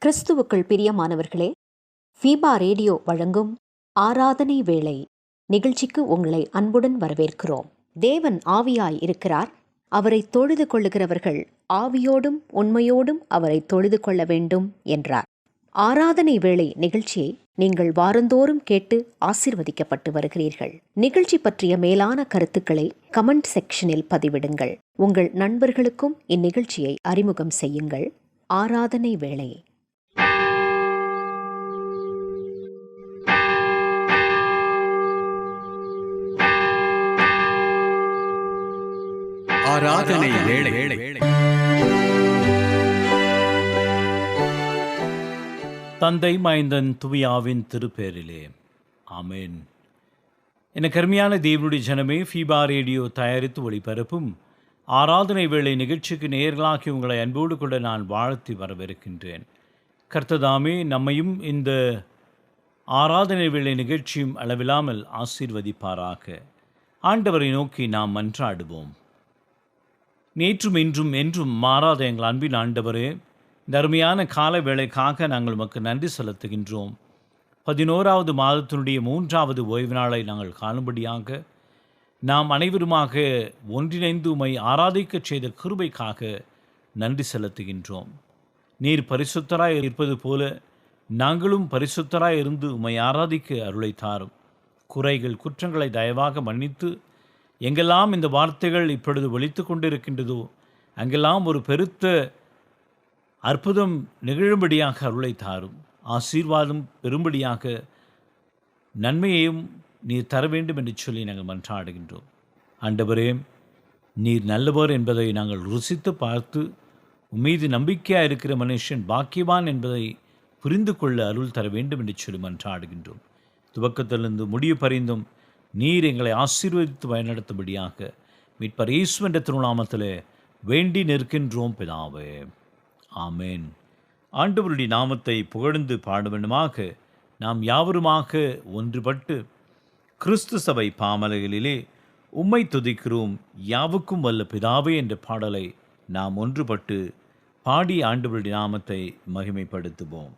கிறிஸ்துவுக்குள் பிரியமானவர்களே, FIBA radio வழங்கும் ஆராதனை வேளை நிகழ்ச்சிக்கு உங்களை அன்புடன் வரவேற்கிறோம். தேவன் ஆவியாய் இருக்கிறார். அவரை தொழுது கொள்ளுகிறவர்கள் ஆவியோடும் உண்மையோடும் அவரை தொழுது கொள்ள வேண்டும் என்றார். ஆராதனை வேளை நிகழ்ச்சியை நீங்கள் வாரந்தோறும் கேட்டு ஆசீர்வதிக்கப்பட்டு வருகிறீர்கள். நிகழ்ச்சி பற்றிய மேலான கருத்துக்களை கமெண்ட் செக்ஷனில் பதிவிடுங்கள். உங்கள் நண்பர்களுக்கும் இந்நிகழ்ச்சியை அறிமுகம் செய்யுங்கள். ஆராதனை வேளை. ஆராதனை வேளை. தந்தை மைந்தன் துவியாவின் திருப்பேரிலே ஆமேன். என கருமையான தேவனுடைய ஜனமே, ஃபீபா ரேடியோ தயாரித்து ஒளிபரப்பும் ஆராதனை வேளை நிகழ்ச்சிக்கு நேயர்களாக்கி உங்களை அன்போடு கூட நான் வாழ்த்தி வரவேற்கின்றேன். கர்த்ததாமே நம்மையும் இந்த ஆராதனை வேளை நிகழ்ச்சியும் அளவில்லாமல் ஆசீர்வதிப்பாராக. ஆண்டவரை நோக்கி நாம் மன்றாடுவோம். நேற்றும் இன்றும் என்றும் மாறாத எங்கள் அன்பின் ஆண்டவரே, இந்த அருமையான கால வேளைக்காக நாங்கள் உமக்கு நன்றி செலுத்துகின்றோம். 11வது மாதத்தினுடைய 3வது ஓய்வு நாளை நாங்கள் காணும்படியாக நாம் அனைவருமாக ஒன்றிணைந்து உம்மை ஆராதிக்கச் செய்த கிருபைக்காக நன்றி செலுத்துகின்றோம். நீர் பரிசுத்தராய் இருப்பது போல நாங்களும் பரிசுத்தராய் இருந்து உம்மை ஆராதிக்க அருளை தாரும். குறைகள் குற்றங்களை தயவாக மன்னித்து எங்கெல்லாம் இந்த வார்த்தைகள் இப்பொழுது ஒலித்து கொண்டிருக்கின்றதோ அங்கெல்லாம் ஒரு பெருத்த அற்புதம் நிகழும்படியாக அருளை தாரும். ஆசீர்வாதம் பெறும்படியாக நன்மையையும் நீர் தர வேண்டும் என்று சொல்லி நாங்கள் மன்றாடுகின்றோம். ஆண்டவரே, நீர் நல்லவர் என்பதை நாங்கள் ருசித்து பார்த்து உம்மீது நம்பிக்கையாக இருக்கிற மனுஷன் பாக்கியவான் என்பதை புரிந்து கொள்ள அருள் தர வேண்டும் என்று சொல்லி மன்றாடுகின்றோம். துவக்கத்திலிருந்து முடிவு பரிந்தும் நீர் எங்களை ஆசீர்வதித்து வழிநடத்தும்படியாக மீட்பர் இயேசு என்ற திருநாமத்தில் வேண்டி நிற்கின்றோம் பிதாவே, ஆமேன். ஆண்டவருடைய நாமத்தை புகழ்ந்து பாட வேண்டுமாக நாம் யாவருமாக ஒன்றுபட்டு கிறிஸ்து சபை பாமலைகளிலே உம்மை துதிக்கிறோம் யாவுக்கும் வல்ல பிதாவே என்ற பாடலை நாம் ஒன்றுபட்டு பாடி ஆண்டவருடைய நாமத்தை மகிமைப்படுத்துவோம்.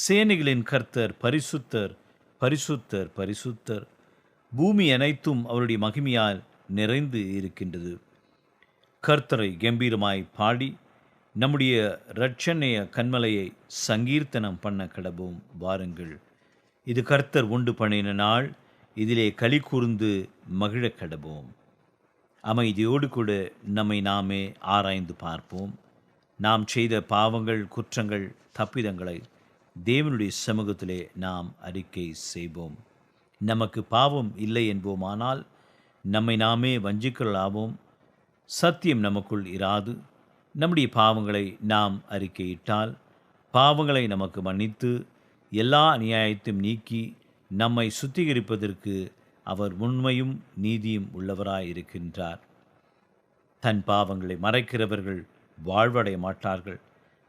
சேனைகளின் கர்த்தர் பரிசுத்தர், பரிசுத்தர், பரிசுத்தர். பூமி அனைத்தும் அவருடைய மகிமையால் நிறைந்து இருக்கின்றது. கர்த்தரை கம்பீரமாய் பாடி நம்முடைய இரட்சணைய கன்மலையை சங்கீர்த்தனம் பண்ண கடவோம் வாருங்கள். இது கர்த்தர் உண்டு பண்ணின நாள், இதிலே களி கூர்ந்து மகிழ கடவோம். அமைதியோடு கூட நம்மை நாமே ஆராய்ந்து பார்ப்போம். நாம் செய்த பாவங்கள், குற்றங்கள், தப்பிதங்களை தேவனுடைய சமூகத்திலே நாம் அறிக்கை செய்வோம். நமக்கு பாவம் இல்லை என்போமானால் நம்மை நாமே வஞ்சிக்கலாவோம், சத்தியம் நமக்குள் இராது. நம்முடைய பாவங்களை நாம் அறிக்கையிட்டால் பாவங்களை நமக்கு மன்னித்து எல்லா அநியாயத்தையும் நீக்கி நம்மை சுத்திகரிப்பதற்கு அவர் உண்மையும் நீதியும் உள்ளவராயிருக்கின்றார். தன் பாவங்களை மறைக்கிறவர்கள் வாழ்வடைய மாட்டார்கள்,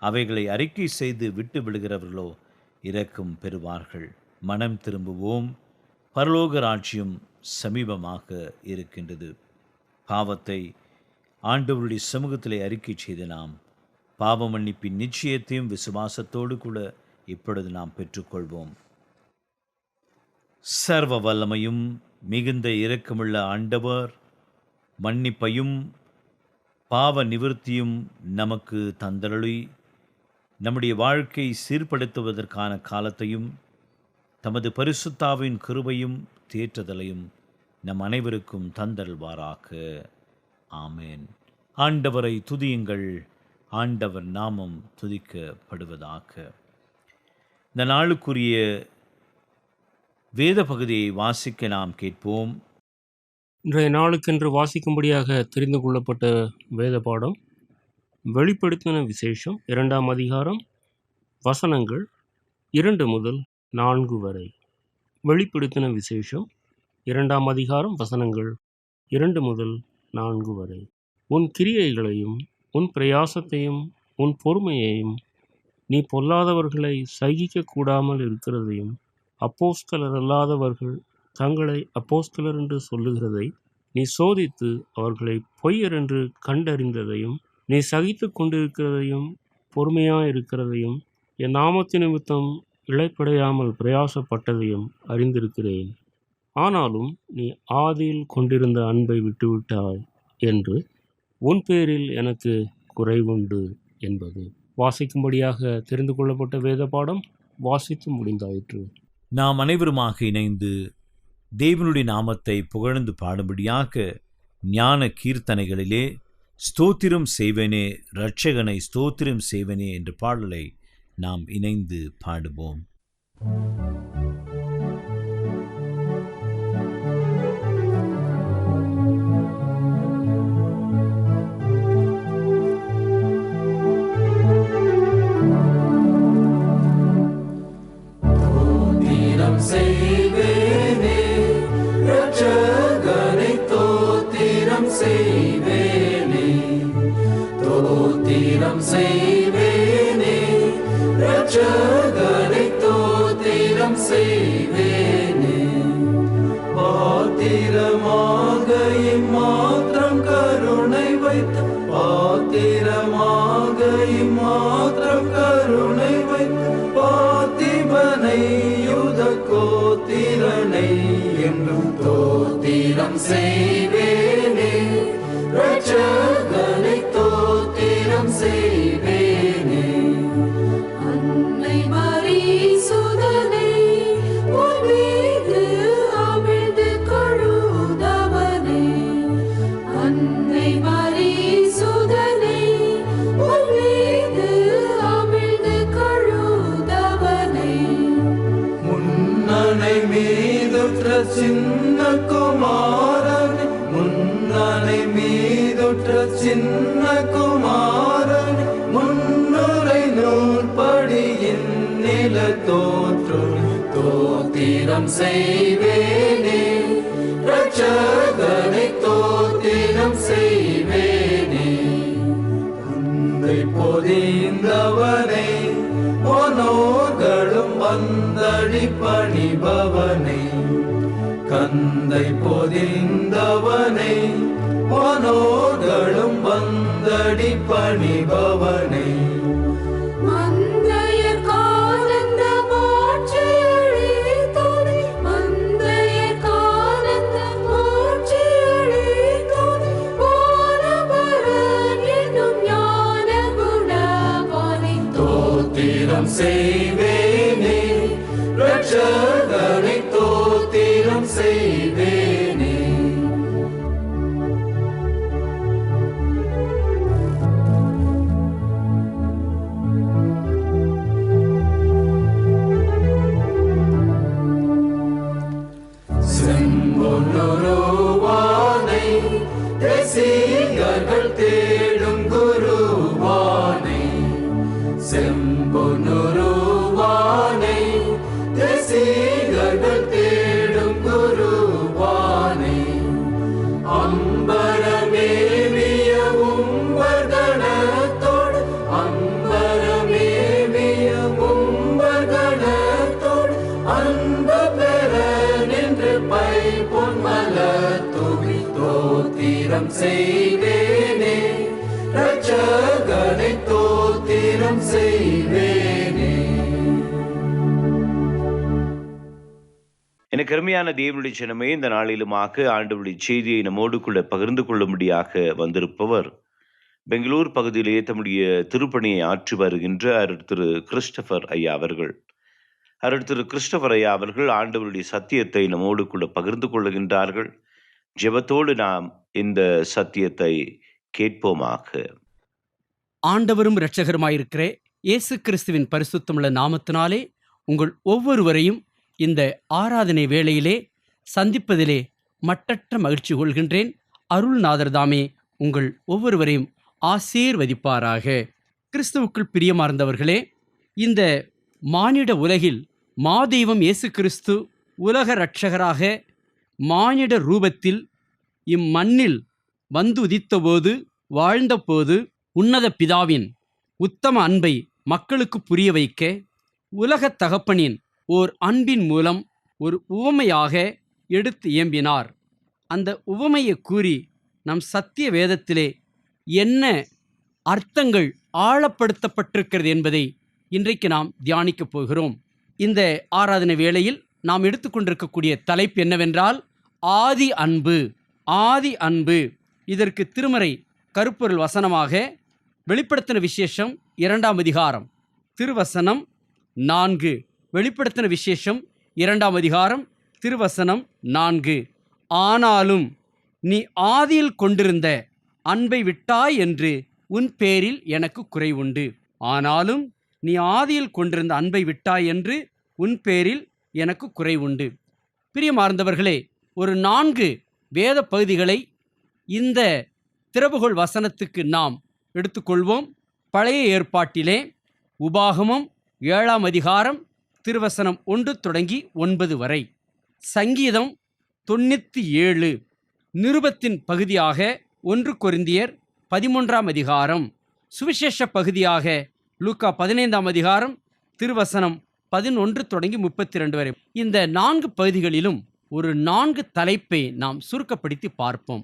அவைகளை அறிக்கை செய்து விட்டு விடுகிறவர்களோ இரக்கம் பெறுவார்கள். மனம் திரும்புவோம், பரலோக ராஜ்யம் சமீபமாக இருக்கின்றது. பாவத்தை ஆண்டவருடைய சமூகத்திலே அறிக்கை செய்து நாம் பாவ மன்னிப்பின் நிச்சயத்தையும் விசுவாசத்தோடு கூட இப்பொழுது நாம் பெற்றுக்கொள்வோம். சர்வ வல்லமையும் மிகுந்த இரக்கமுள்ள ஆண்டவர் மன்னிப்பையும் பாவ நிவர்த்தியும் நமக்கு தந்தருளி நம்முடைய வாழ்க்கை சீர்படுத்துவதற்கான காலத்தையும் தமது பரிசுத்தாவின் கிருபையும் தேற்றுதலையும் நம் அனைவருக்கும் தந்தருள்வாராக. ஆமேன். ஆண்டவரை துதியுங்கள், ஆண்டவர் நாமம் துதிக்கப்படுவதாக. இந்த நாளுக்குரிய வேத பகுதியை வாசிக்க நாம் கேட்போம். இன்றைய நாளுக்கென்று வாசிக்கும்படியாக தெரிந்து கொள்ளப்பட்ட வேத பாடம் வெளிப்படுத்தின விசேஷம் 2ஆம் அதிகாரம் வசனங்கள் 2 முதல் 4 வரை. வெளிப்படுத்தின விசேஷம் 2ஆம் அதிகாரம் வசனங்கள் 2 முதல் 4 வரை. உன் கிரியைகளையும் உன் பிரயாசத்தையும் உன் பொறுமையையும் நீ பொல்லாதவர்களை சகிக்க கூடாமல் இருக்கிறதையும் அப்போஸ்தலர் அல்லாதவர்கள் தங்களை அப்போஸ்தலர் என்று சொல்லுகிறதை நீ சோதித்து அவர்களை பொய்யர் என்று கண்டறிந்ததையும் நீ சகித்து கொண்டிருக்கிறதையும் பொறுமையாயிருக்கிறதையும் என் நாமத்து நிமித்தம் இளைப்படையாமல் பிரயாசப்பட்டதையும் அறிந்திருக்கிறேன். ஆனாலும் நீ ஆதியில் கொண்டிருந்த அன்பை விட்டுவிட்டாய் என்று உன் பேரில் எனக்கு குறைவுண்டு என்பது. வாசிக்கும்படியாக தெரிந்து கொள்ளப்பட்ட வேத பாடம் வாசித்து முடிந்தாயிற்று. நாம் அனைவருமாக இணைந்து தேவனுடைய நாமத்தை புகழ்ந்து பாடும்படியாக ஞான கீர்த்தனைகளிலே ஸ்தோத்திரம் செய்வனே இரட்சகனை ஸ்தோத்திரம் செய்வனே என்ற பாடலை நாம் இணைந்து பாடுவோம். சின்ன குமாரன் முன்னுரை நூற்படியின் நில தோற்று தோத்திரம் செய்வேனே இரட்சகனை தோத்திரம் செய்வேனே. தந்தை பொதிந்தவனை மனோர்களும் வந்தடி பணிபவனை கந்தை பொதிந்தவனை மனோர்களும் வந்தடி பணிபவனை தோத்திரம் செய்வேனே இரட்சகனை தோத்திரம் செய்வேனே. தேடும் குருவானை, செம்பொன்னுருவானை, தேசிகர்கள் தேடும் குருவானை, அம்பரமேவிய உம்பர்கணத்தோடு, அம்பரமேவிய உம்பர்கணத்தோடு, அன்பு பெற நின்று பை பொன்மலர் தூவி தோத்திரம் செய்வேனே, ரட்சகனை தோத்திரம் செய்வேனே. எனக்கு அருமையான தேவனுடைய ஜனமே, இந்த நாளிலுமாக ஆண்டவருடைய செய்தியை நம்மோடு கூட பகிர்ந்து கொள்ளும்படியாக வந்திருப்பவர் பெங்களூர் பகுதியிலே தம்முடைய திருப்பணியை ஆற்றி வருகின்ற அருள் திரு கிறிஸ்டபர் ஐயா அவர்கள். அருள் திரு கிறிஸ்டபர் ஐயா அவர்கள் ஆண்டவருடைய சத்தியத்தை நம்மோடு கூட பகிர்ந்து கொள்ளுகின்றார்கள். ஜெபத்தோடு நாம் இந்த சத்தியத்தை கேட்போமாக. ஆண்டவரும் இரட்சகருமாயிருக்கிற இயேசு கிறிஸ்துவின் பரிசுத்தமுள்ள நாமத்தினாலே உங்கள் ஒவ்வொருவரையும் இந்த ஆராதனை வேளையிலே சந்திப்பதிலே மட்டற்ற மகிழ்ச்சி கொள்கின்றேன். அருள்நாதர் தாமே உங்கள் ஒவ்வொருவரையும் ஆசீர்வதிப்பாராக. கிறிஸ்துவுக்குள் பிரியமார்ந்தவர்களே, இந்த மானிட உலகில் மாதெய்வம் இயேசு கிறிஸ்து உலக இரட்சகராக மானிட ரூபத்தில் இம்மண்ணில் வந்து உதித்தபோது, வாழ்ந்தபோது உன்னத பிதாவின் உத்தம அன்பை மக்களுக்கு புரிய வைக்க உலகத் தகப்பனின் ஓர் அன்பின் மூலம் ஒரு உவமையாக எடுத்து இயம்பினார். அந்த உவமையை கூறி நம் சத்திய வேதத்திலே என்ன அர்த்தங்கள் ஆழப்படுத்தப்பட்டிருக்கிறது என்பதை இன்றைக்கு நாம் தியானிக்கப் போகிறோம். இந்த ஆராதனை வேளையில் நாம் எடுத்துக்கொண்டிருக்கக்கூடிய தலைப்பு என்னவென்றால் ஆதி அன்பு. ஆதி அன்பு. இதற்கு திருமறை கருப்பொருள் வசனமாக வெளிப்படுத்தின விசேஷம் 2ஆம் அதிகாரம் திருவசனம் 4. வெளிப்படுத்தின விசேஷம் 2ஆம் அதிகாரம் திருவசனம் 4. ஆனாலும் நீ ஆதியில் கொண்டிருந்த அன்பை விட்டாய் என்று உன் பேரில் எனக்கு குறைவுண்டு. ஆனாலும் நீ ஆதியில் கொண்டிருந்த அன்பை விட்டாய் என்று உன் பேரில் எனக்கு குறைவுண்டு. பிரியமார்ந்தவர்களே, ஒரு 4 வேத பகுதிகளை இந்த திறவுகோல் வசனத்துக்கு நாம் எடுத்துக்கொள்வோம். பழைய ஏற்பாட்டிலே உபாகமம் 7ஆம் அதிகாரம் திருவசனம் 1 தொடங்கி 9 வரை, சங்கீதம் 97, நிருபத்தின் பகுதியாக 1 கொரிந்தியர் 13ஆம் அதிகாரம், சுவிசேஷ பகுதியாக லூக்கா 15ஆம் அதிகாரம் திருவசனம் 11 தொடங்கி 32 வரை. இந்த 4 பகுதிகளிலும் ஒரு 4 தலைப்பை நாம் சுருக்கப்படுத்தி பார்ப்போம்.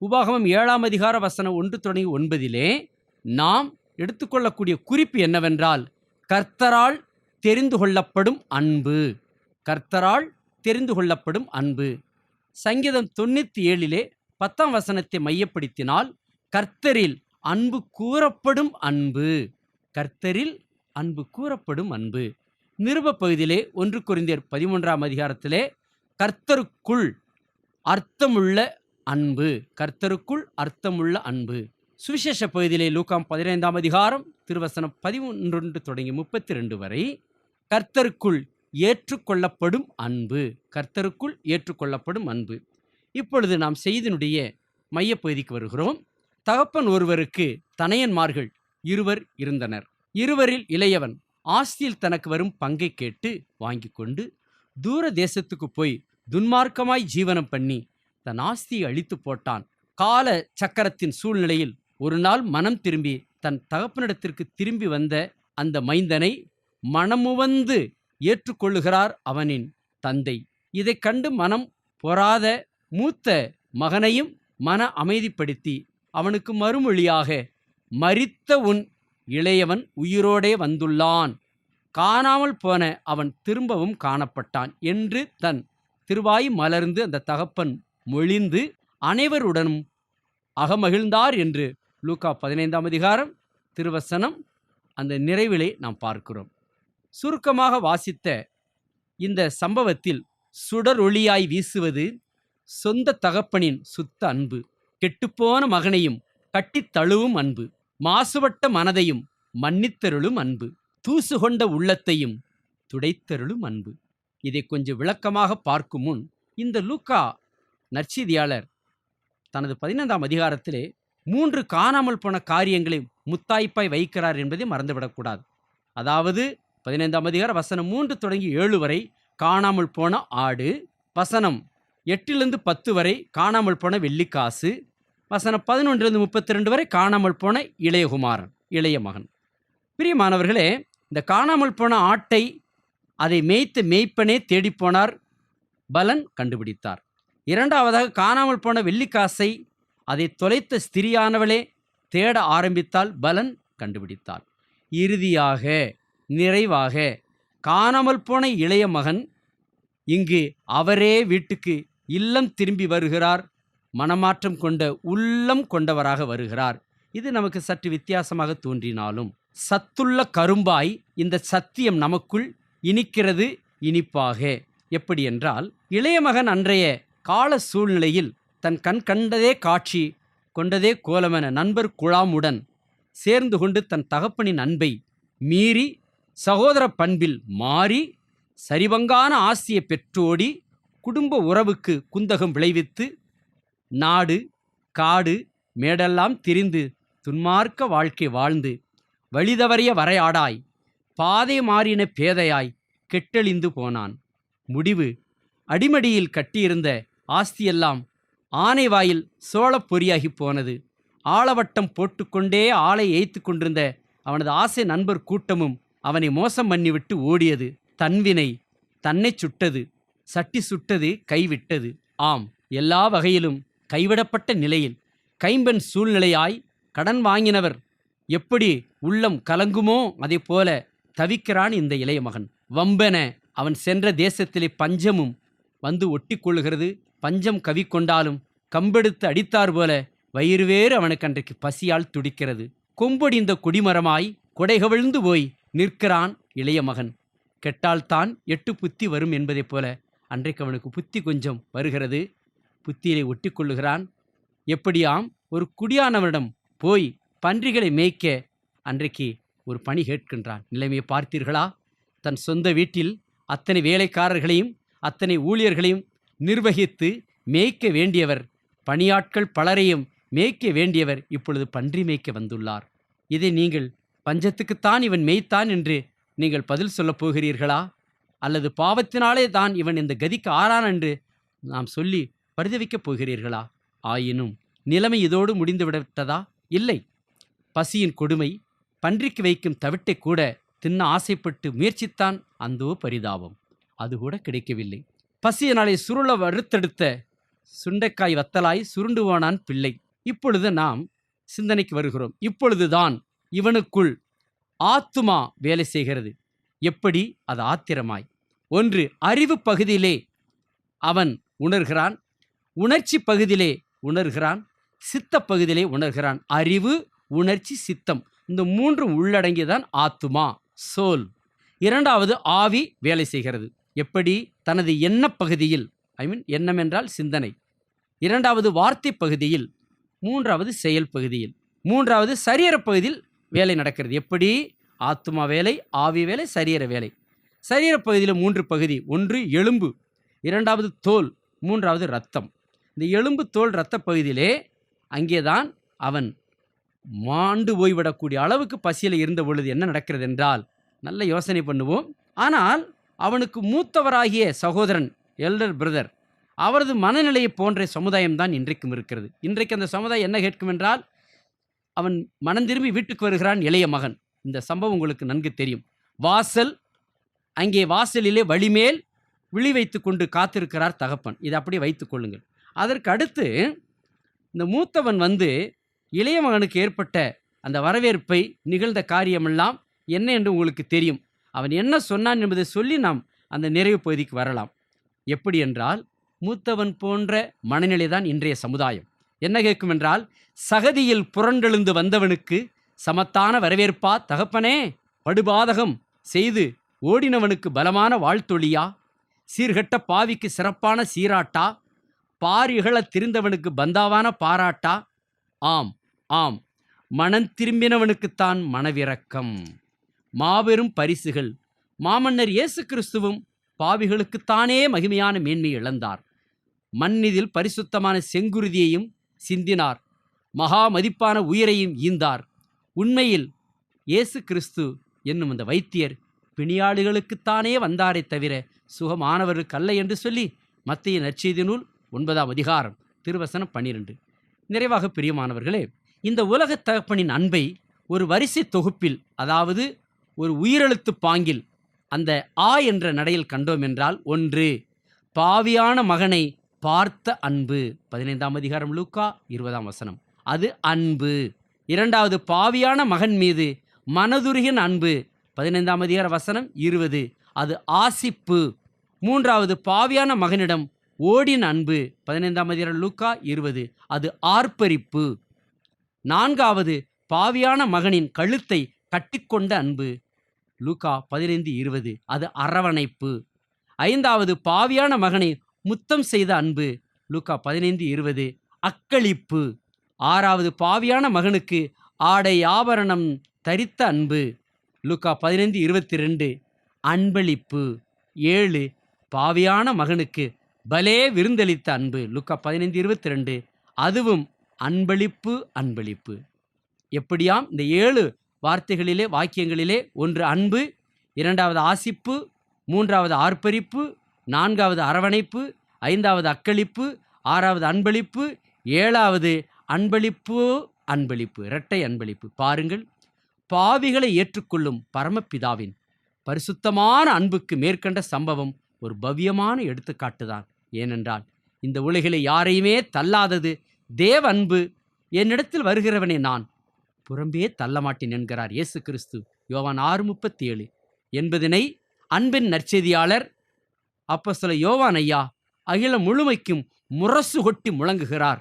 உபாகமம் 7ஆம் அதிகார வசனம் 1 தொடங்கி 9 நாம் எடுத்துக்கொள்ளக்கூடிய குறிப்பு என்னவென்றால் கர்த்தரால் தெரிந்து கொள்ளப்படும் அன்பு. கர்த்தரால் தெரிந்து கொள்ளப்படும் அன்பு. சங்கீதம் 97 10ஆம் வசனத்தை மையப்படுத்தினால் கர்த்தரில் அன்பு கூறப்படும் அன்பு. கர்த்தரில் அன்பு கூறப்படும் அன்பு. நிருப பகுதியிலே 1 கொரிந்தியர் 13ஆம் அதிகாரத்திலே கர்த்தருக்குள் அர்த்தமுள்ள அன்பு. கர்த்தருக்குள் அர்த்தமுள்ள அன்பு. சுவிசேஷ பகுதியிலே லூக்கா 15ஆம் அதிகாரம் திருவசனம் 11 தொடங்கி 32 வரை கர்த்தருக்குள் ஏற்றுக்கொள்ளப்படும் அன்பு. கர்த்தருக்குள் ஏற்றுக்கொள்ளப்படும் அன்பு. இப்பொழுது நாம் செய்தினுடைய மையப்பகுதிக்கு வருகிறோம். தகப்பன் ஒருவருக்கு தனையன்மார்கள் 2 இருந்தனர். 2 இளையவன் ஆஸ்தியில் தனக்கு வரும் பங்கை கேட்டு வாங்கி கொண்டு தூர தேசத்துக்கு போய் துன்மார்க்கமாய் ஜீவனம் பண்ணி தன் ஆஸ்தியை அழித்து போட்டான். கால சக்கரத்தின் சூழ்நிலையில் ஒரு நாள் மனம் திரும்பி தன் தகப்பனிடத்திற்கு திரும்பி வந்த அந்த மைந்தனை மனமுவந்து ஏற்றுக்கொள்ளுகிறார் அவனின் தந்தை. இதை கண்டு மனம் பொறாத மூத்த மகனையும் மன அமைதிப்படுத்தி அவனுக்கு மறுமொழியாக, மரித்த உன் இளையவன் உயிரோடே வந்துள்ளான், காணாமல் போன அவன் திரும்பவும் காணப்பட்டான் என்று தன் திருவாய் மலர்ந்து அந்த தகப்பன் மொழிந்து அனைவருடனும் அகமகிழ்ந்தார் என்று லூக்கா 15ஆம் அதிகாரம் திருவசனம் அந்த நிறைவிலே நாம் பார்க்கிறோம். சுருக்கமாக வாசித்த இந்த சம்பவத்தில் சுடரொளியாய் வீசுவது சொந்த தகப்பனின் சுத்த அன்பு, கெட்டுப்போன மகனையும் கட்டித் தழுவும் அன்பு, மாசுபட்ட மனதையும் மன்னித்தருளும் அன்பு, தூசு கொண்ட உள்ளத்தையும் துடைத்தருளும் அன்பு. இதை கொஞ்சம் விளக்கமாக பார்க்கும் முன் இந்த லூக்கா நற்செய்தியாளர் தனது 15ஆம் அதிகாரத்திலே 3 காணாமல் போன காரியங்களை முத்தாய்ப்பாய் வைக்கிறார் என்பதை மறந்துவிடக்கூடாது. அதாவது 15ஆம் அதிகாரம் வசனம் 3 தொடங்கி 7 வரை காணாமல் போன ஆடு, வசனம் 8 10 வரை காணாமல் போன வெள்ளிக்காசு, வசனம் 11 32 வரை காணாமல் போன இளையகுமாரன், இளைய மகன். பிரியமானவர்களே, இந்த காணாமல் போன ஆட்டை அதை மேய்த்த மேய்ப்பனே தேடிப்போனார், பலன் கண்டுபிடித்தார். இரண்டாவதாக காணாமல் போன வெள்ளிக்காசை அதை தொலைத்த ஸ்திரியானவளே தேட ஆரம்பித்தால், பலன் கண்டுபிடித்தாள். இறுதியாக நிறைவாக காணாமல் போன இளைய மகன் இங்கு அவரே வீட்டுக்கு இல்லம் திரும்பி வருகிறார். மனமாற்றம் கொண்ட உள்ளம் கொண்டவராக வருகிறார். இது நமக்கு சற்று வித்தியாசமாக தோன்றினாலும் சத்துள்ள கரும்பாய் இந்த சத்தியம் நமக்குள் இனிக்கிறது இனிப்பாக. எப்படி என்றால், இளைய மகன் அன்றைய கால சூழ்நிலையில் தன் கண் கண்டதே காட்சி கொண்டதே கோலமென நண்பர் குழாமுடன் சேர்ந்து கொண்டு தன் தகப்பனின் அன்பை மீறி சகோதர பண்பில் மாறி சரிபங்கான ஆசியை பெற்றோடி குடும்ப உறவுக்கு குந்தகம் விளைவித்து நாடு காடு மேடெல்லாம் திரிந்து துன்மார்க்க வாழ்க்கை வாழ்ந்து வழிதவறிய வரையாடாய் பாதை மாறின பேதையாய் கெட்டெழிந்து போனான். முடிவு, அடிமடியில் கட்டியிருந்த ஆஸ்தியெல்லாம் ஆனை வாயில் சோளப் பொறியாகி போனது. ஆளவட்டம் போட்டுக்கொண்டே ஆளை ஏய்த்து கொண்டிருந்த அவனது ஆசை நண்பர் கூட்டமும் அவனை மோசம் பண்ணிவிட்டு ஓடியது. தன்வினை தன்னை சுட்டது, சட்டி சுட்டது, கைவிட்டது. ஆம், எல்லா வகையிலும் கைவிடப்பட்ட நிலையில் கைம்பெண் சூழ்நிலையாய் கடன் வாங்கினவர் எப்படி உள்ளம் கலங்குமோ அதை போல தவிக்கிறான் இந்த இளைய மகன். வம்பென அவன் சென்ற தேசத்திலே பஞ்சமும் வந்து ஒட்டி கொள்ளுகிறது. பஞ்சம் கவி கொண்டாலும் கம்பெடுத்து அடித்தார் போல வயிறு வேறு அவனுக்கு அன்றைக்கு பசியால் துடிக்கிறது. கொம்பொடிந்த குடிமரமாய் கொடைகவிழ்ந்து போய் நிற்கிறான் இளைய மகன். கெட்டால்தான் 8 புத்தி வரும் என்பதைப் போல அன்றைக்கு அவனுக்கு புத்தி கொஞ்சம் வருகிறது. புத்தியிலே ஒட்டி கொள்ளுகிறான். எப்படியாம் ஒரு குடியானவனிடம் போய் பன்றிகளை மேய்க்க அன்றைக்கு ஒரு பணி கேட்கின்றான். நிலைமையை பார்த்தீர்களா? தன் சொந்த வீட்டில் அத்தனை வேலைக்காரர்களையும் அத்தனை ஊழியர்களையும் நிர்வகித்து மேய்க்க வேண்டியவர், பணியாட்கள் பலரையும் மேய்க்க வேண்டியவர் இப்பொழுது பன்றி மேய்க்க வந்துள்ளார். இதை நீங்கள் பஞ்சத்துக்குத்தான் இவன் மேய்த்தான் என்று நீங்கள் பதில் சொல்லப் போகிறீர்களா? அல்லது பாவத்தினாலே தான் இவன் இந்த கதிக்கு ஆறான் என்று நாம் சொல்லி பரிதவிக்கப் போகிறீர்களா? ஆயினும் நிலைமை இதோடு முடிந்துவிடவிட்டதா? இல்லை. பசியின் கொடுமை, பன்றிக்கு வைக்கும் தவிட்டை கூட தின்ன ஆசைப்பட்டு முயற்சித்தான். அந்தோ பரிதாபம், அது கூட கிடைக்கவில்லை. பசியினாலே சுருள வறுத்தெடுத்த சுண்டைக்காய் வத்தலாய் சுருண்டு போனான் பிள்ளை. இப்பொழுது நாம் சிந்தனைக்கு வருகிறோம். இப்பொழுதுதான் இவனுக்குள் ஆத்துமா வேலை செய்கிறது. எப்படி? அது ஆத்திரமாய். ஒன்று, அறிவு பகுதியிலே அவன் உணர்கிறான், உணர்ச்சி பகுதியிலே உணர்கிறான், சித்த பகுதியிலே உணர்கிறான். அறிவு, உணர்ச்சி, சித்தம், இந்த 3 உள்ளடங்கியதான் ஆத்துமா, சோல். இரண்டாவது, ஆவி வேலை செய்கிறது. எப்படி? தனது எண்ண பகுதியில், எண்ணம் என்றால் சிந்தனை. இரண்டாவது வார்த்தை பகுதியில். மூன்றாவது செயல் பகுதியில். மூன்றாவது சரீர பகுதியில் வேலை நடக்கிறது. எப்படி? ஆத்துமா வேலை, ஆவி வேலை, சரீர வேலை. சரீர பகுதியில் 3 பகுதி. ஒன்று எலும்பு, இரண்டாவது தோல், மூன்றாவது இரத்தம். இந்த எலும்பு தோல் இரத்த பகுதியிலே அங்கேதான் அவன் மாண்டு போய்விடக்கூடிய அளவுக்கு பசியில் இருந்த பொழுது என்ன நடக்கிறது என்றால், நல்ல யோசனை பண்ணுவோம். ஆனால் அவனுக்கு மூத்தவராகிய சகோதரன், எல்டர் பிரதர், அவரது மனநிலையை போன்ற சமுதாயம்தான் இன்றைக்கும் இருக்கிறது. இன்றைக்கு அந்த சமுதாயம் என்ன கேட்கும் என்றால், அவன் மனம் திரும்பி வீட்டுக்கு வருகிறான் இளைய மகன். இந்த சம்பவம் உங்களுக்கு நன்கு தெரியும். வாசல், அங்கே வாசலிலே வழிமேல் விழி வைத்து கொண்டு காத்திருக்கிறார் தகப்பன். இதை அப்படியே வைத்துக் கொள்ளுங்கள். அதற்கு அடுத்து இந்த மூத்தவன் வந்து இளைய மகனுக்கு ஏற்பட்ட அந்த வரவேற்பை, நிகழ்ந்த காரியமெல்லாம் என்ன என்று உங்களுக்கு தெரியும். அவன் என்ன சொன்னான் என்பதை சொல்லி நாம் அந்த நிறைவு பகுதிக்கு வரலாம். எப்படி என்றால், மூத்தவன் போன்ற மனநிலை தான் இன்றைய சமுதாயம். என்ன கேட்கும் என்றால், சகதியில் புரண்டெழுந்து வந்தவனுக்கு சமத்தான வரவேற்பா தகப்பனே? படுபாதகம் செய்து ஓடினவனுக்கு பலமான வாழ்த்தொழியா? சீர்கட்ட பாவிக்கு சிறப்பான சீராட்டா? பார் இகழத் திரிந்தவனுக்கு பந்தாவான பாராட்டா? ஆம் ஆம், மனம் திரும்பினவனுக்குத்தான் மனவிரக்கம், மாபெரும் பரிசுகள். மாமன்னர் இயேசு கிறிஸ்துவும் பாவிகளுக்குத்தானே மகிமையான மேன்மையை இழந்தார். மண்ணிதில் பரிசுத்தமான செங்குருதியையும் சிந்தினார். மகா மதிப்பான உயிரையும் ஈந்தார். உண்மையில் இயேசு கிறிஸ்து என்னும் அந்த வைத்தியர் பிணியாளிகளுக்குத்தானே வந்தாரே தவிர சுகமானவர்களுக்கு அல்ல என்று சொல்லி மத்தேயு நற்செய்தி நூல் 9ஆம் அதிகாரம் திருவசனம் 12. நிறைவாக பிரியமானவர்களே, இந்த உலக தகப்பனின் அன்பை ஒரு வரிசை தொகுப்பில், அதாவது ஒரு உயிரெழுத்து பாங்கில் அந்த ஆ என்ற நடையில் கண்டோம் என்றால், 1 பாவியான மகனை பார்த்த அன்பு, 15ஆம் அதிகாரம் லூக்கா 20ஆம் வசனம், அது அன்பு. 2வது பாவியான மகன் மீது மனதுருகின் அன்பு, 15ஆம் அதிகார வசனம் 20, அது ஆசிப்பு. 3வது பாவியான மகனிடம் ஓடின் அன்பு, 15ஆம் அதிகாரம் லூக்கா 20, அது ஆர்ப்பரிப்பு. 4வது பாவியான மகனின் கழுத்தை கட்டிக்கொண்ட அன்பு, லூக்கா 15:20, அது அரவணைப்பு. 5வது பாவியான மகனை முத்தம் செய்த அன்பு, லூக்கா 15:20, அக்களிப்பு. 6வது பாவியான மகனுக்கு ஆடை ஆபரணம் தரித்த அன்பு, லூக்கா 15:22, அன்பளிப்பு. 7 பாவியான மகனுக்கு பலே விருந்தளித்த அன்பு, லூக்கா 15:22, அதுவும் அன்பளிப்பு அன்பளிப்பு. எப்படியாம் இந்த 7 வார்த்தைகளிலே வாக்கியங்களிலே 1 அன்பு, 2வது ஆசிப்பு, 3வது ஆர்ப்பரிப்பு, 4வது அரவணைப்பு, 5வது அக்களிப்பு, 6வது அன்பளிப்பு, 7வது அன்பளிப்பு அன்பளிப்பு, இரட்டை அன்பளிப்பு. பாருங்கள், பாவிகளை ஏற்றுக்கொள்ளும் பரமபிதாவின் பரிசுத்தமான அன்புக்கு மேற்கண்ட சம்பவம் ஒரு பவ்யமான எடுத்துக்காட்டுதான். ஏனென்றால் இந்த உலகிலே யாரையுமே தள்ளாதது தேவ அன்பு. என்னிடத்தில் வருகிறவனே நான் புறம்பே தள்ளமாட்டேன் என்கிறார் இயேசு கிறிஸ்து, யோவான் 6:37 என்பதனை அன்பின் நற்செய்தியாளர் அப்போஸ்தலர் யோவான் ஐயா அகிலம் முழுமைக்கும் முரசு கொட்டி முழங்குகிறார்.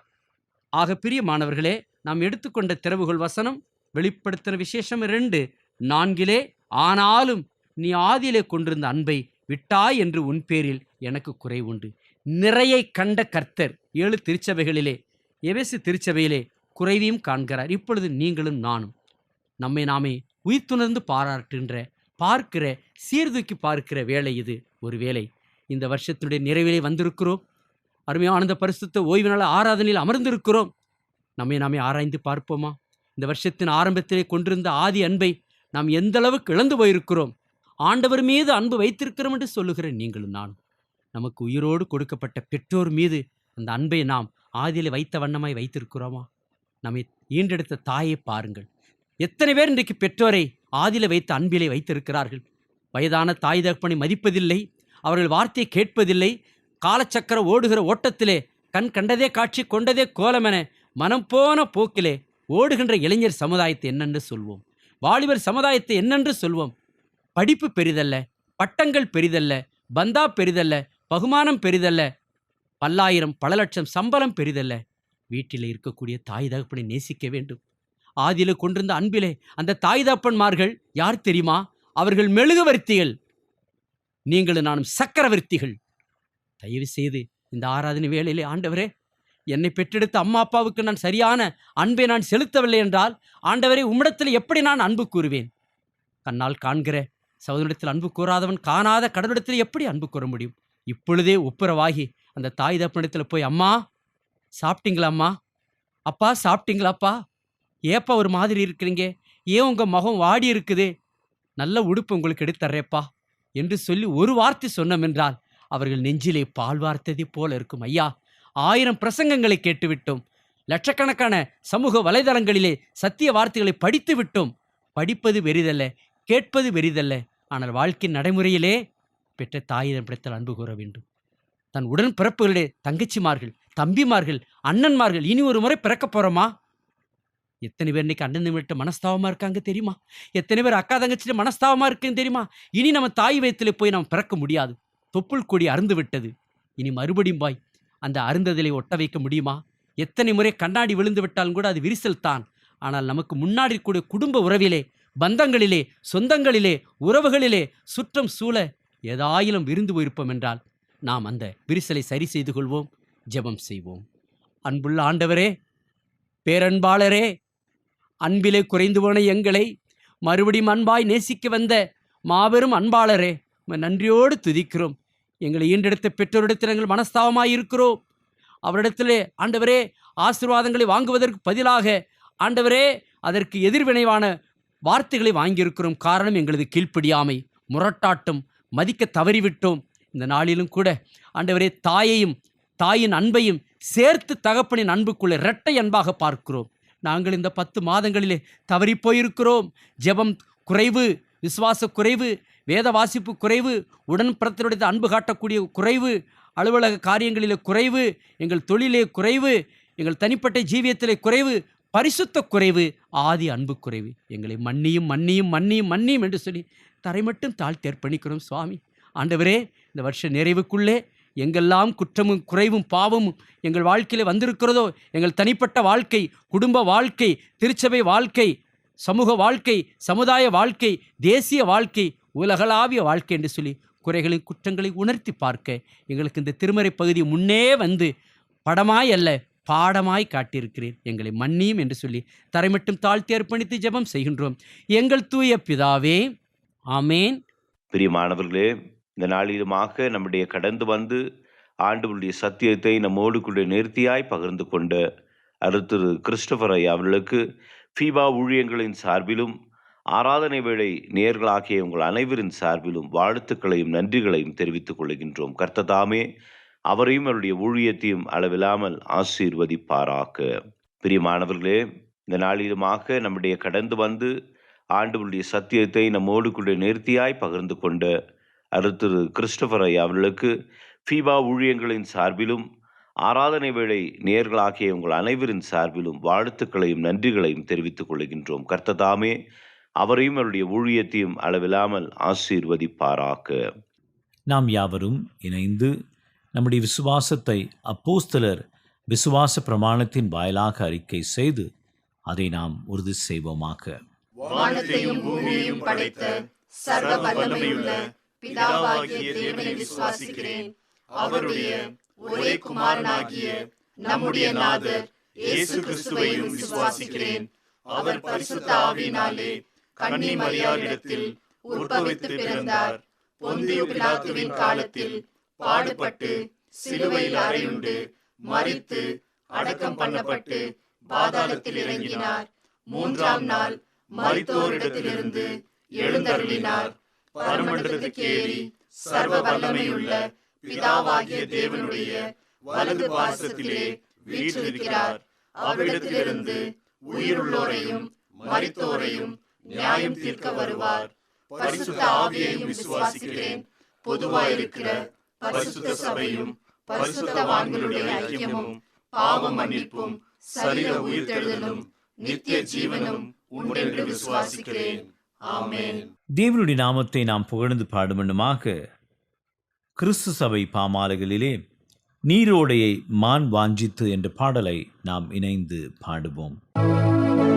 ஆக பிரியமானவர்களே, நாம் எடுத்துக்கொண்ட திறவுகோல் வசனம் வெளிப்படுத்தின விசேஷம் 2:4, ஆனாலும் நீ ஆதியிலே கொண்டிருந்த அன்பை விட்டாய் என்று உன் பேரில் எனக்கு குறை உண்டு. நிறையை கண்ட கர்த்தர் 7 திருச்சபைகளிலே, எபேசு திருச்சபையிலே குறைவையும் காண்கிறார். இப்பொழுது நீங்களும் நானும் நம்மை நாமே உயிர்த்துணர்ந்து பாராட்டுகின்ற, பார்க்கிற, சீர்தூக்கி பார்க்கிற வேளை இது. ஒரு வேளை இந்த வருஷத்தினுடைய நிறைவிலே வந்திருக்கிறோம். அருமையான பரிசுத்த ஓய்வு நாள் ஆராதனையில் அமர்ந்திருக்கிறோம். நம்மை நாமே ஆராய்ந்து பார்ப்போமா? இந்த வருஷத்தின் ஆரம்பத்திலே கொண்டிருந்த ஆதி அன்பை நாம் எந்த அளவுக்கு இழந்து போயிருக்கிறோம். ஆண்டவர் மீது அன்பு வைத்திருக்கிறோம் என்று சொல்லுகிற நீங்களும் நானும் நமக்கு உயிரோடு கொடுக்கப்பட்ட பெற்றோர் மீது அந்த அன்பை நாம் ஆதியிலே வைத்த வண்ணமாய் வைத்திருக்கிறோமா? நம்மை ஈண்டெடுத்த தாயை பாருங்கள். எத்தனை பேர் இன்றைக்கு பெற்றோரை ஆதியிலே வைத்த அன்பிலே வைத்திருக்கிறார்கள்? வயதான தாய் தகப்பனை மதிப்பதில்லை, அவர்கள் வார்த்தையை கேட்பதில்லை. காலச்சக்கர ஓடுகிற ஓட்டத்திலே கண் கண்டதே காட்சி கொண்டதே கோலமென மனம் போன போக்கிலே ஓடுகின்ற இளைஞர் சமுதாயத்தை என்னென்று சொல்வோம்? வாலிபர் சமுதாயத்தை என்னென்று சொல்வோம்? படிப்பு பெரிதல்ல, பட்டங்கள் பெரிதல்ல, பந்தா பெரிதல்ல, பகுமானம் பெரிதல்ல, பல்லாயிரம் பல லட்சம் சம்பளம் பெரிதல்ல. வீட்டில் இருக்கக்கூடிய தாய் தகப்பனை நேசிக்க வேண்டும். ஆதியில கொண்டிருந்த அன்பிலே அந்த தாய் தகப்பன்மார்கள் யார் தெரியுமா? அவர்கள் மெழுகுவர்த்திகள். நீங்களும் நானும் சக்கரவர்த்திகள். தயவு செய்து இந்த ஆராதனை வேளையிலே, ஆண்டவரே, என்னை பெற்றெடுத்த அம்மா அப்பாவுக்கு நான் சரியான அன்பை நான் செலுத்தவில்லை என்றால், ஆண்டவரே, உம்மிடத்தில் எப்படி நான் அன்பு கூறுவேன்? கண்ணால் காண்கிற சகோதரனிடத்தில் அன்பு கூறாதவன் காணாத கடவுளிடத்தில் எப்படி அன்பு கூற முடியும்? இப்பொழுதே ஒப்புரவாகி அந்த தாய் தகப்பனிடத்தில் போய், அம்மா சாப்பிட்டீங்களா? அம்மா, அப்பா சாப்பிட்டீங்களாப்பா? ஏப்பா ஒரு மாதிரி இருக்கிறீங்க? ஏன் உங்கள் முகம் வாடி இருக்குது? நல்ல உடுப்பு உங்களுக்கு எடுத்துறேப்பா என்று சொல்லி ஒரு வார்த்தை சொன்னோம் என்றால் அவர்கள் நெஞ்சிலே பால் வார்த்ததை போல இருக்கும். ஐயா, 1000 பிரசங்கங்களை கேட்டுவிட்டோம், லட்சக்கணக்கான சமூக வலைதளங்களிலே சத்திய வார்த்தைகளை படித்து விட்டோம். படிப்பது வெறிதல்ல, கேட்பது வெறிதல்ல. ஆனால் வாழ்க்கை நடைமுறையிலே பெற்ற தாயிடத்தில் அன்பு கூற வேண்டும். தன் உடன் பிறப்புகளிலே தங்கச்சிமார்கள், தம்பிமார்கள், அண்ணன்மார்கள், இனி ஒரு முறை பிறக்க போகிறோமா? எத்தனை பேர் இன்னைக்கு அண்ணன் விட்டு மனஸ்தாபமாக இருக்காங்க தெரியுமா? எத்தனை பேர் அக்கா தங்கச்சிட்டு மனஸ்தாபமாக இருக்குன்னு தெரியுமா? இனி நம்ம தாய் வயிற்றில் போய் நம்ம பிறக்க முடியாது. தொப்புள் கொடி அருந்து விட்டது. இனி மறுபடியும் பாய் அந்த அருந்ததிலை ஒட்ட வைக்க முடியுமா? எத்தனை முறை கண்ணாடி விழுந்து விட்டாலும் கூட அது விரிசல் தான். ஆனால் நமக்கு முன்னாடி கூட குடும்ப உறவிலே, பந்தங்களிலே, சொந்தங்களிலே, உறவுகளிலே சுற்றம் சூழ ஏதாயிலும் விருந்து போயிருப்போம் என்றால் நாம் அந்த விரிசலை சரி செய்து கொள்வோம். ஜெபம் செய்வோம். அன்புள்ள ஆண்டவரே, பேரன்பாளரே, அன்பிலே குறைந்து போன எங்களை மறுபடியும் அன்பாய் நேசிக்க வந்த மாபெரும் அன்பாளரே, நன்றியோடு துதிக்கிறோம். எங்களை ஈண்டெடுத்த பெற்றோரிடத்தில் நாங்கள் மனஸ்தாபமாய் இருக்கிறோம். அவரிடத்திலே ஆண்டவரே ஆசீர்வாதங்களை வாங்குவதற்கு பதிலாக ஆண்டவரே அதற்கு எதிர்வினைவான வார்த்தைகளை வாங்கியிருக்கிறோம். காரணம் எங்களது கீழ்ப்படியாமை, முரட்டாட்டம், மதிக்க தவறிவிட்டோம். இந்த நாளிலும் கூட ஆண்டவரே தாயையும் தாயின் அன்பையும் சேர்த்து தகப்பனின் அன்புக்குள்ளே இரட்டை அன்பாக பார்க்கிறோம். நாங்கள் இந்த 10 மாதங்களிலே தவறி போயிருக்கிறோம். ஜெபம் குறைவு, விசுவாச குறைவு, வேத வாசிப்பு குறைவு, உடன்பிறத்தினுடைய அன்பு காட்டக்கூடிய குறைவு, அலுவலக காரியங்களிலே குறைவு, எங்கள் தொழிலே குறைவு, எங்கள் தனிப்பட்ட ஜீவியத்திலே குறைவு, பரிசுத்த குறைவு, ஆதி அன்பு குறைவு. எங்களை மன்னியும் மன்னியும் மன்னியும் மன்னியும் என்று சொல்லி தரை மட்டும் தாழ்த்தி அர்ப்பணிக்கிறோம் சுவாமி. ஆண்டவரே, இந்த வருஷ நிறைவுக்குள்ளே எங்கெல்லாம் குற்றமும் குறைவும் பாவமும் எங்கள் வாழ்க்கையில் வந்திருக்கிறதோ, எங்கள் தனிப்பட்ட வாழ்க்கை, குடும்ப வாழ்க்கை, திருச்சபை வாழ்க்கை, சமூக வாழ்க்கை, சமுதாய வாழ்க்கை, தேசிய வாழ்க்கை, உலகளாவிய வாழ்க்கை என்று சொல்லி குறைகளின் குற்றங்களை உணர்த்தி பார்க்க எங்களுக்கு இந்த திருமறை பகுதி முன்னே வந்து படமாய் அல்ல பாடமாய் காட்டியிருக்கிறீர். எங்களை மன்னியும் என்று சொல்லி தரை மட்டும் தாழ்த்தி அர்ப்பணித்து ஜெபம் செய்கின்றோம். எங்கள் தூய பிதாவே, ஆமேன். பிரியமானவர்களே, இந்த நாளிலுமாக நம்முடைய கடந்து வந்து ஆண்டவருடைய சத்தியத்தை நம்மோடு கூட நேர்த்தியாய் பகிர்ந்து கொண்ட திரு கிறிஸ்டபர் ஐயா அவர்களுக்கு ஃபீபா ஊழியங்களின் சார்பிலும் ஆராதனை வேளை நேயர்களாகிய உங்கள் அனைவரின் சார்பிலும் வாழ்த்துக்களையும் நன்றிகளையும் தெரிவித்துக் கொள்கின்றோம். கர்த்ததாமே அவரையும் அவருடைய ஊழியத்தையும் அளவில்லாமல் ஆசீர்வதிப்பாராக. பிரியமானவர்களே, இந்த நாளிலுமாக நம்முடைய கடந்து வந்து ஆண்டவருடைய சத்தியத்தை நம்மோடு கூட நேர்த்தியாய் பகிர்ந்து கொண்ட திரு கிறிஸ்டபர் ஐயா அவர்களுக்கு ஃபீபா ஊழியங்களின் சார்பிலும் ஆராதனை வேளை நேயர்களாகிய உங்கள் அனைவரின் சார்பிலும் வாழ்த்துக்களையும் நன்றிகளையும் தெரிவித்துக் கொள்கின்றோம். கர்த்ததாமே அவரையும் அவருடைய ஊழியத்தையும் அளவில்லாமல் ஆசீர்வதிப்பாராக. நாம் யாவரும் இணைந்து நம்முடைய விசுவாசத்தை அப்போஸ்தலர் விசுவாச பிரமாணத்தின் வாயிலாக அறிக்கை செய்து அதை நாம் உறுதி செய்வோமாக. வானத்தையும் பூமியையும் படைத்த சர்வ வல்லமையுள்ள பிதாவாகிய தேவனை விசுவாசிக்கிறேன். அவருடைய ஒரே குமாரனாகிய நம்முடைய நாதர் இயேசு கிறிஸ்துவையும் விசுவாசிக்கிறேன். அவர் பரிசுத்த ஆவியினாலே கன்னி மரியாளிடத்தில் உற்பவித்து பிறந்தார். பொந்தியு பிலாத்துவின் காலத்தில் பாடுபட்டு சிலுவையில் அறையுண்டு மரித்து அடக்கம் பண்ணப்பட்டு பாதாளத்தில் இறங்கினார். 3ஆம் நாள் மரித்தோரிடத்திலிருந்து எழுந்தருளினார். பரமண்டலத்துக்கு ஏறி சர்வ வல்லமையுள்ள பிதாவாகிய தேவனுடைய வலது பாசத்திலே வீற்றிருக்கிறார். அவரிடத்திலிருந்து உயிருள்ளோரையும் மரித்தோரையும் நியாயம் தீர்க்க வருவார். பரிசுத்த ஆவியையும் விசுவாசிக்கிறேன். பொதுவாயிருக்கிற பரிசுத்த சபையும் பரிசுத்தவான்களுடைய ஐக்கியமும் பாவ மன்னிப்பும் சரீர உயிர்த்தெழுதலும் நித்திய ஜீவனும் உண்டென்று விசுவாசிக்கிறேன். ஆமென். தேவனுடைய நாமத்தை நாம் புகழ்ந்து பாடுமண்ணுமாக கிறிஸ்து சபை பாமாலைகளிலே நீரோடையை மான் வாஞ்சித்து என்ற பாடலை நாம் இணைந்து பாடுவோம். நீரோடையை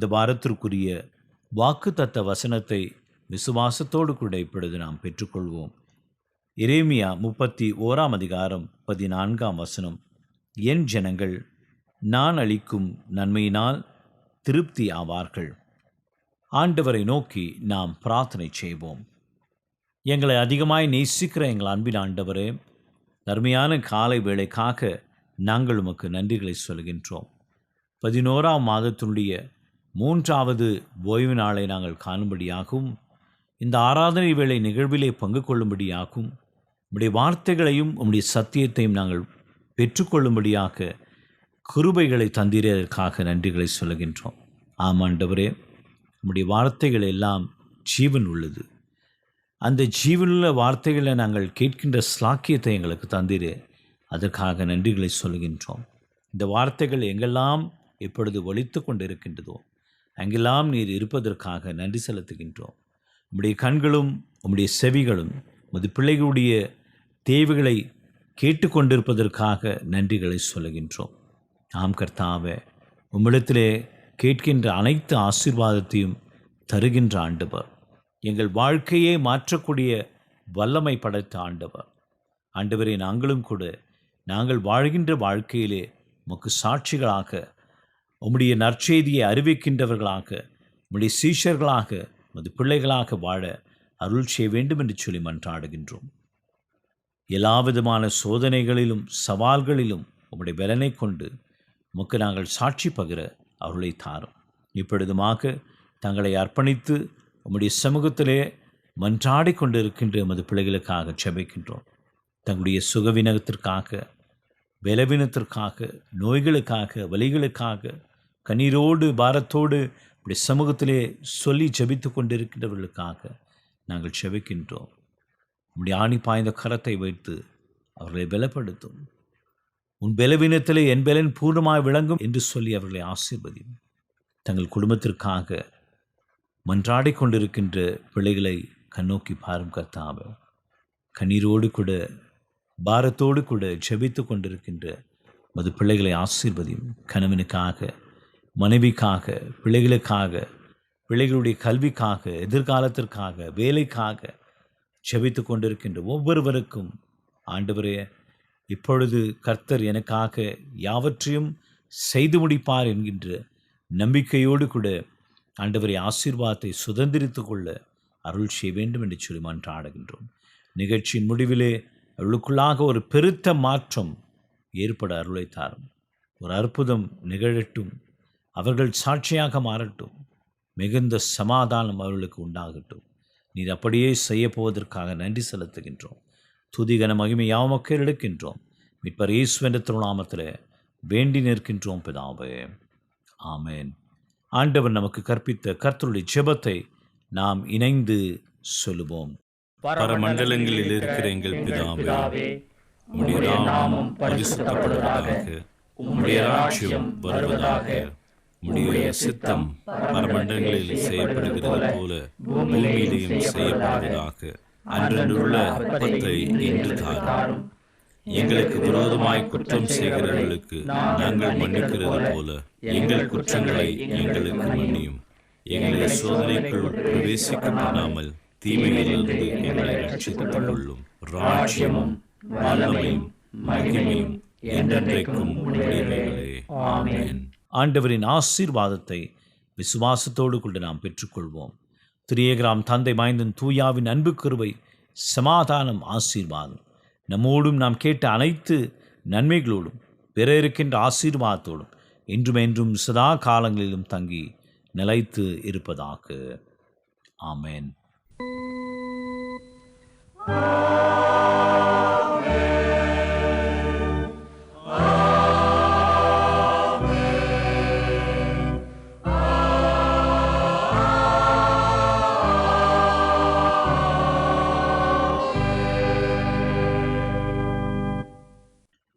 இந்த வாரத்திற்குரிய வாக்குத்தத்த வசனத்தை விசுவாசத்தோடு கூட இப்பொழுது நாம் பெற்றுக்கொள்வோம். எரேமியா 31 அதிகாரம் 14 வசனம். என் ஜனங்கள் நான் அளிக்கும் நன்மையினால் திருப்தி ஆவார்கள். ஆண்டவரை நோக்கி நாம் பிரார்த்தனை செய்வோம். எங்களை அதிகமாய் நேசிக்கிற எங்கள் அன்பின் ஆண்டவரே, அருமையான காலை வேளைக்காக நாங்கள் உமக்கு நன்றிகளை சொல்கின்றோம். 11ஆம் மாதத்தினுடைய 3வது ஓய்வு நாளை நாங்கள் காணும்படியாகவும் இந்த ஆராதனை வேளை நிகழ்விலே பங்கு கொள்ளும்படியாகவும் உம்முடைய வார்த்தைகளையும் உம்முடைய சத்தியத்தையும் நாங்கள் பெற்றுக்கொள்ளும்படியாக கிருபைகளை தந்திரதற்காக நன்றிகளை சொல்கின்றோம். ஆமாண்டவரே, உம்முடைய வார்த்தைகள் எல்லாம் ஜீவன் உள்ளது. அந்த ஜீவனுள்ள வார்த்தைகளை நாங்கள் கேட்கின்ற ஸ்லாக்கியத்தை எங்களுக்கு தந்திரே, அதற்காக நன்றிகளை சொல்கின்றோம். இந்த வார்த்தைகள் எங்கெல்லாம் இப்பொழுது ஒலித்து கொண்டு இருக்கின்றதோ அங்கெல்லாம் நீர் இருப்பதற்காக நன்றி செலுத்துகின்றோம். உம்முடைய கண்களும் உம்முடைய செவிகளும் உமது பிள்ளைகளுடைய தேவைகளை கேட்டுக்கொண்டிருப்பதற்காக நன்றிகளை சொல்லுகின்றோம். ஆம் கர்த்தாவே, உம்மிடத்திலே கேட்கின்ற அனைத்து ஆசீர்வாதத்தையும் தருகின்ற ஆண்டவர், எங்கள் வாழ்க்கையை மாற்றக்கூடிய வல்லமை படைத்த ஆண்டவர். ஆண்டவரே, நாங்களும் கூட நாங்கள் வாழ்கின்ற வாழ்க்கையிலே உமக்கு சாட்சிகளாக, உம்முடைய நற்செய்தியை அறிவிக்கின்றவர்களாக, உம்முடைய சீஷர்களாக, உமது பிள்ளைகளாக வாழ அருள் செய்ய வேண்டும் என்று சொல்லி மன்றாடுகின்றோம். எல்லா விதமான சோதனைகளிலும் சவால்களிலும் உம்முடைய பலனை கொண்டு உமக்கு நாங்கள் சாட்சி பகிர அருளை தாரும். இப்பொழுதுமாக தங்களை அர்ப்பணித்து உம்முடைய சமூகத்திலே மன்றாடி கொண்டிருக்கின்ற உமது பிள்ளைகளுக்காக ஜெபிக்கின்றோம். தங்களுடைய சுகவினத்திற்காக, பலவீனத்திற்காக, நோய்களுக்காக, வலிகளுக்காக, கண்ணீரோடு பாரத்தோடு இப்படி சமூகத்திலே சொல்லி ஜெபித்து கொண்டிருக்கின்றவர்களுக்காக நாங்கள் ஜெபிக்கின்றோம். உம்முடைய ஆணி பாய்ந்த கரத்தை வைத்து அவர்களை பலப்படுத்தும். உன் பலவீனத்திலே என் பலன் பூர்ணமாய் விளங்கும் என்று சொல்லி அவர்களை ஆசீர்வதியும். தங்கள் குடும்பத்திற்காக மன்றாடி கொண்டிருக்கின்ற பிள்ளைகளை கண்ணோக்கி பாரும் கர்த்தாவே. கண்ணீரோடு கூட பாரத்தோடு கூட ஜெபித்து கொண்டிருக்கின்ற மது பிள்ளைகளை ஆசீர்வதியும். கணவனுக்காக, மனைவிக்காக, பிள்ளைகளுக்காக, பிள்ளைகளுடைய கல்விக்காக, எதிர்காலத்திற்காக, வேலைக்காக ஜெபித்து கொண்டிருக்கின்ற ஒவ்வொருவருக்கும் ஆண்டவரே, இப்பொழுது கர்த்தர் எனக்காக யாவற்றையும் செய்து முடிப்பார் என்கின்ற நம்பிக்கையோடு கூட ஆண்டவரை ஆசீர்வாதத்தை சுதந்திரித்து கொள்ள அருள் செய்ய வேண்டும் என்று சொல்லி மன்றாடுகின்றோம். நிகழ்ச்சியின் முடிவிலே அவளுக்குள்ளாக ஒரு பெருத்த மாற்றம் ஏற்பட அருளை தாரும். ஒரு அற்புதம் நிகழட்டும். அவர்கள் சாட்சியாக மாறட்டும். மிகுந்த சமாதானம் அவர்களுக்கு உண்டாகட்டும். நீர் அப்படியே செய்ய போவதற்காக நன்றி செலுத்துகின்றோம். துதிகன மகிமை யாவமக்கு எடுக்கின்றோம். மீட்பர் இயேசுவின் திருநாமத்திலே வேண்டி நிற்கின்றோம் பிதாவே. ஆமென். ஆண்டவர் நமக்கு கற்பித்த கர்த்தருடைய ஜெபத்தை நாம் இணைந்து சொல்லுவோம். பரமண்டலங்களில் இருக்கிற எங்கள் பிதாவே, உம்முடைய நாமம் பரிசுத்தப்படுவதாக, உம்முடைய ராஜ்யம் வருவதாக, உம்முடைய சித்தம் பரமண்டலங்களில் செய்யப்படுகிறது போல பூமியிலேயும் செய்யப்படுவதாக. அன்றுள்ள அப்பத்தை இன்று தாரும். எங்களுக்கு விரோதமாய் குற்றம் செய்கிறவர்களுக்கு நாங்கள் மன்னிக்கிறது போல எங்கள் குற்றங்களை எங்களுக்கு மன்னியும். எங்களை சோதனைக்குள் பிரவேசிக்க பண்ணாமல் தீமையிலிருந்து எங்களை ரட்சித்துக் கொள்ளும். ராஜ்யமும் வல்லமையும் மகிமையும் என்றென்றைக்கும் உடையவைகளே. ஆமென். ஆண்டவரின் ஆசீர்வாதத்தை விசுவாசத்தோடு கொண்டு நாம் பெற்றுக்கொள்வோம். திரியேகராம் தந்தை மாய்ந்தன் தூயாவின் அன்பு கிருபை, சமாதானம், ஆசீர்வாதம் நம்மோடும் நாம் கேட்ட அனைத்து நன்மைகளோடும் பிற இருக்கின்ற ஆசீர்வாதத்தோடும் இன்றும் என்றும் சதா காலங்களிலும் தங்கி நிலைத்து இருப்பதாக. ஆமென்.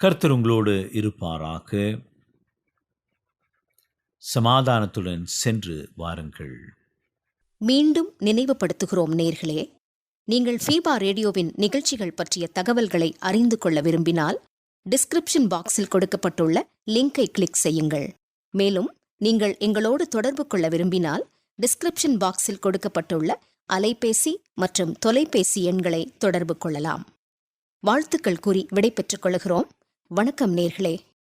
கர்த்தர் உங்களோடு இருப்பாராக. சமாதானத்துடன் சென்று வாருங்கள். மீண்டும் நினைவுபடுத்துகிறோம் நேர்களே, நீங்கள் ஃபீபா ரேடியோவின் நிகழ்ச்சிகள் பற்றிய தகவல்களை அறிந்து கொள்ள விரும்பினால் டிஸ்கிரிப்ஷன் பாக்ஸில் கொடுக்கப்பட்டுள்ள லிங்கை கிளிக் செய்யுங்கள். மேலும் நீங்கள் எங்களோடு தொடர்பு கொள்ள விரும்பினால் டிஸ்கிரிப்ஷன் பாக்ஸில் கொடுக்கப்பட்டுள்ள அலைபேசி மற்றும் தொலைபேசி எண்களை தொடர்பு கொள்ளலாம். வாழ்த்துக்கள் கூறி விடை பெற்றுக் கொள்கிறோம். வணக்கம் நேர்களே.